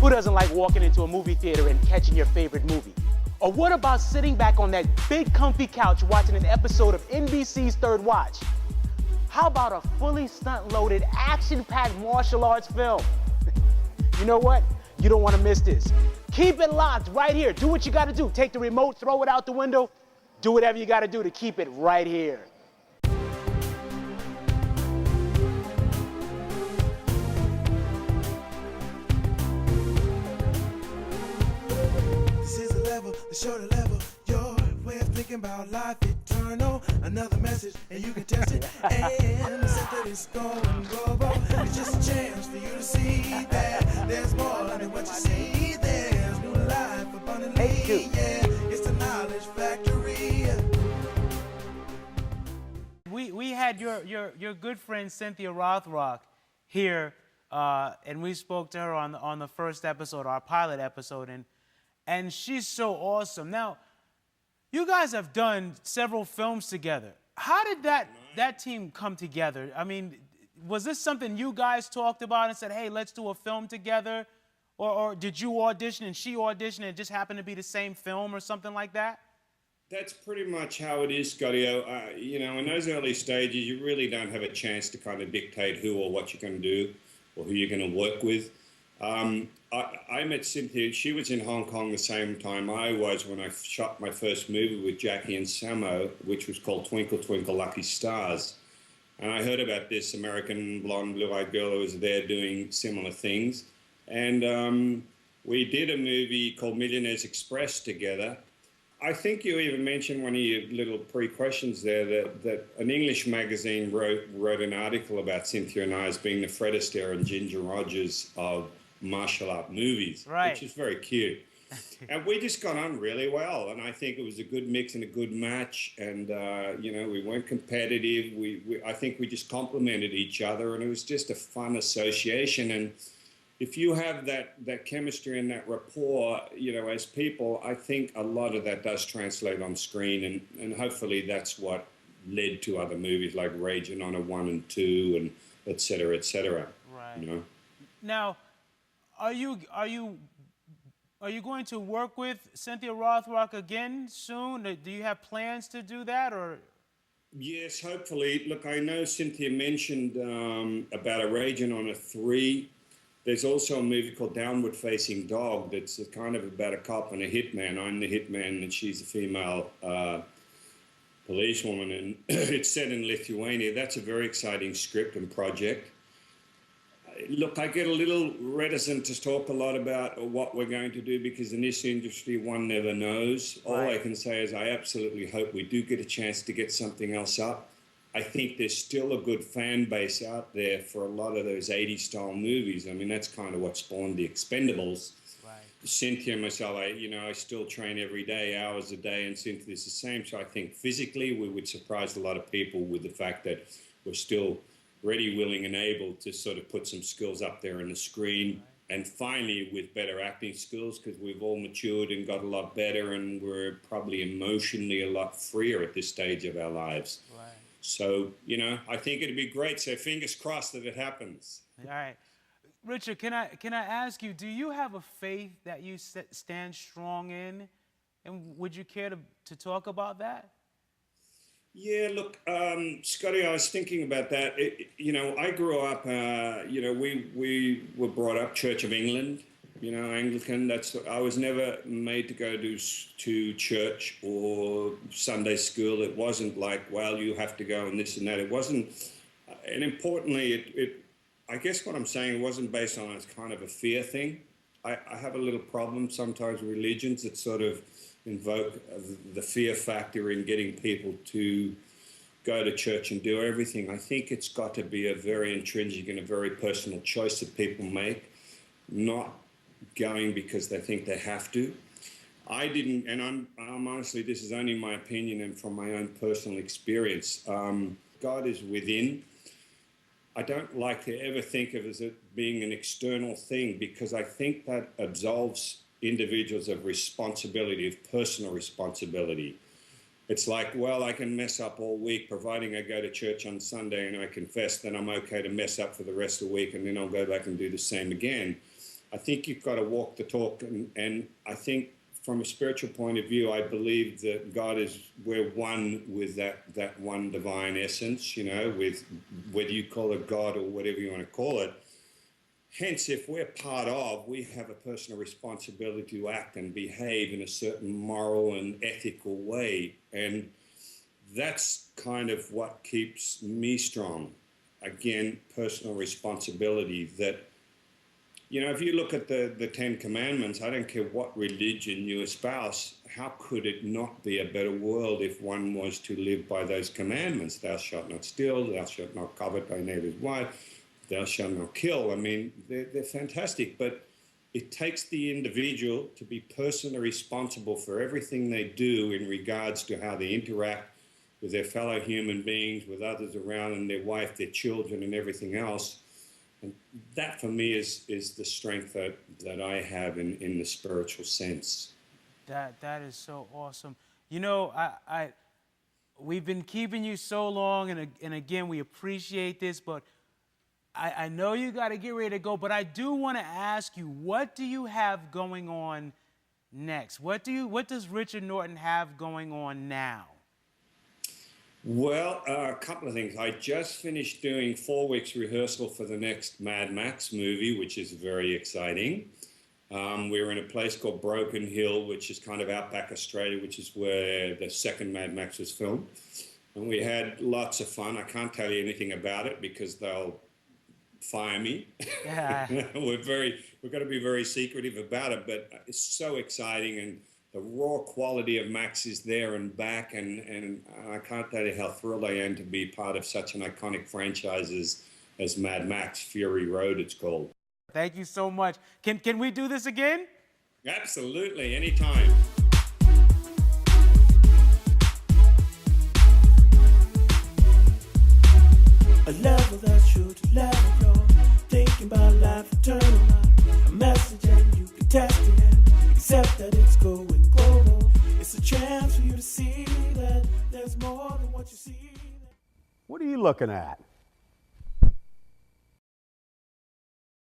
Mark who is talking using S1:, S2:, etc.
S1: Who doesn't like walking into a movie theater and catching your favorite movie? Or what about sitting back on that big comfy couch watching an episode of NBC's Third Watch? How about a fully stunt-loaded, action-packed martial arts film? You know what? You don't want to miss this. Keep it locked right here. Do what you got to do. Take the remote, throw it out the window. Do whatever you got to do to keep it right here.
S2: This is a level, the show to level your way of thinking about life eternal. Another message, and you can test it. And set that it's going global. It's just a chance for you to see that there's more than what you see. There's new life abundantly. Yeah, it's the knowledge factory.
S3: We had your good friend Cynthia Rothrock here, and we spoke to her on the first episode, our pilot episode, and she's so awesome. Now, you guys have done several films together. How did that team come together? I mean, was this something you guys talked about and said, hey, let's do a film together? Or did you audition and she auditioned and it just happened to be the same film or something like that?
S4: That's pretty much how it is, Scottio. You know, in those early stages, you really don't have a chance to kind of dictate who or what you're going to do or who you're going to work with. I met Cynthia. She was in Hong Kong the same time I was when I shot my first movie with Jackie and Samo, which was called Twinkle, Twinkle, Lucky Stars. And I heard about this American blonde, blue-eyed girl who was there doing similar things. And we did a movie called Millionaires Express together. I think you even mentioned one of your little pre-questions there that an English magazine wrote an article about Cynthia and I as being the Fred Astaire and Ginger Rogers of martial art movies,
S3: right,
S4: which is very cute. And we just got on really well, and I think it was a good mix and a good match. And you know, we weren't competitive. I think we just complemented each other, and it was just a fun association. And if you have that chemistry and that rapport, you know, as people, I think a lot of that does translate on screen, and hopefully that's what led to other movies like Rage and Honor 1 and 2, and et cetera,
S3: right.
S4: You know?
S3: Now, are you going to work with Cynthia Rothrock again soon? Do you have plans to do that, or?
S4: Yes, hopefully. Look, I know Cynthia mentioned about a Rage and Honor 3. There's also a movie called Downward Facing Dog that's kind of about a cop and a hitman. I'm the hitman and she's a female policewoman, and it's set in Lithuania. That's a very exciting script and project. Look, I get a little reticent to talk a lot about what we're going to do because in this industry, one never knows. All I can say is I absolutely hope we do get a chance to get something else up. I think there's still a good fan base out there for a lot of those 80s style movies. I mean, that's kind of what spawned the Expendables.
S3: Right.
S4: Cynthia and myself, I still train every day, hours a day, and Cynthia's the same. So I think physically we would surprise a lot of people with the fact that we're still ready, willing, and able to sort of put some skills up there on the screen. Right. And finally with better acting skills, because we've all matured and got a lot better, and we're probably emotionally a lot freer at this stage of our lives.
S3: Right.
S4: So, you know, I think it'd be great. So fingers crossed that it happens.
S3: All right. Richard, can I ask you, do you have a faith that you stand strong in? And would you care to talk about that?
S4: Yeah, look, Scotty, I was thinking about that. I grew up, we were brought up Church of England, Anglican. I was never made to go to church or Sunday school. It wasn't like, well, you have to go and this and that. It wasn't, and importantly, I guess what I'm saying, it wasn't based on it's kind of a fear thing. I have a little problem sometimes with religions that sort of invoke the fear factor in getting people to go to church and do everything. I think it's got to be a very intrinsic and a very personal choice that people make, not going because they think they have to. I didn't, and I'm honestly, this is only my opinion and from my own personal experience. God is within. I don't like to ever think of it as it being an external thing, because I think that absolves individuals of responsibility, of personal responsibility. It's like, well, I can mess up all week, providing I go to church on Sunday and I confess, then I'm okay to mess up for the rest of the week, and then I'll go back and do the same again. I think you've got to walk the talk, and I think from a spiritual point of view, I believe that God we're one with that one divine essence, you know, with whether you call it God or whatever you want to call it. Hence, if we're part of, we have a personal responsibility to act and behave in a certain moral and ethical way. And that's kind of what keeps me strong. Again, personal responsibility that, you know, if you look at the Ten Commandments, I don't care what religion you espouse, how could it not be a better world if one was to live by those commandments? Thou shalt not steal, thou shalt not covet thy neighbor's wife, thou shalt not kill. I mean, they're fantastic, but it takes the individual to be personally responsible for everything they do in regards to how they interact with their fellow human beings, with others around them, their wife, their children, and everything else. And that, for me, is the strength that I have in the spiritual sense.
S3: That is so awesome. You know, we've been keeping you so long, and again, we appreciate this, but I know you got to get ready to go, but I do want to ask you, what do you have going on next? What does Richard Norton have going on now?
S4: Well, a couple of things. I just finished doing 4 weeks rehearsal for the next Mad Max movie, which is very exciting. We're in a place called Broken Hill, which is kind of outback Australia, which is where the second Mad Max was filmed. And we had lots of fun. I can't tell you anything about it because they'll fire me.
S3: Yeah.
S4: We're going to be very secretive about it, but it's so exciting, and the raw quality of Max is there and back, and I can't tell you how thrilled I am to be part of such an iconic franchise as Mad Max, Fury Road it's called.
S3: Thank you so much. Can we do this again?
S4: Absolutely, anytime.
S2: A level that's true to level you're thinking about life eternal. A message and you can test it and accept that it's going global. It's a chance for you to see that there's more than what you see.
S5: What are you looking at?